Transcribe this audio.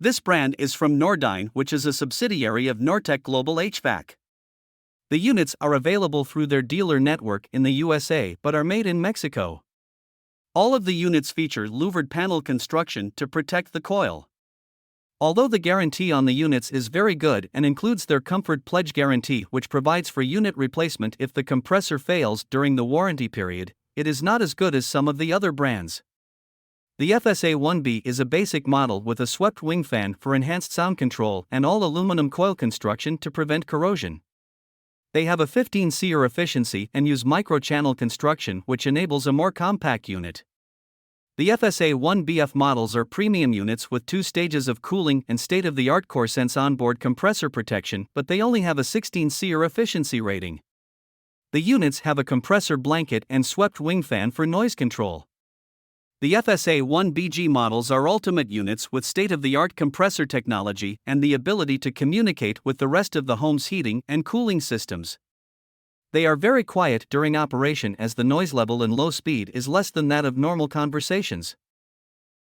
This brand is from Nordyne, which is a subsidiary of Nortech Global HVAC. The units are available through their dealer network in the USA but are made in Mexico. All of the units feature louvered panel construction to protect the coil. Although the guarantee on the units is very good and includes their Comfort Pledge guarantee, which provides for unit replacement if the compressor fails during the warranty period, it is not as good as some of the other brands. The FSA-1B is a basic model with a swept wing fan for enhanced sound control and all aluminum coil construction to prevent corrosion. They have a 15 SEER efficiency and use micro-channel construction, which enables a more compact unit. The FSA-1BF models are premium units with 2 stages of cooling and state-of-the-art CoreSense onboard compressor protection, but they only have a 16 SEER efficiency rating. The units have a compressor blanket and swept wing fan for noise control. The FSA-1BG models are ultimate units with state-of-the-art compressor technology and the ability to communicate with the rest of the home's heating and cooling systems. They are very quiet during operation as the noise level in low speed is less than that of normal conversations.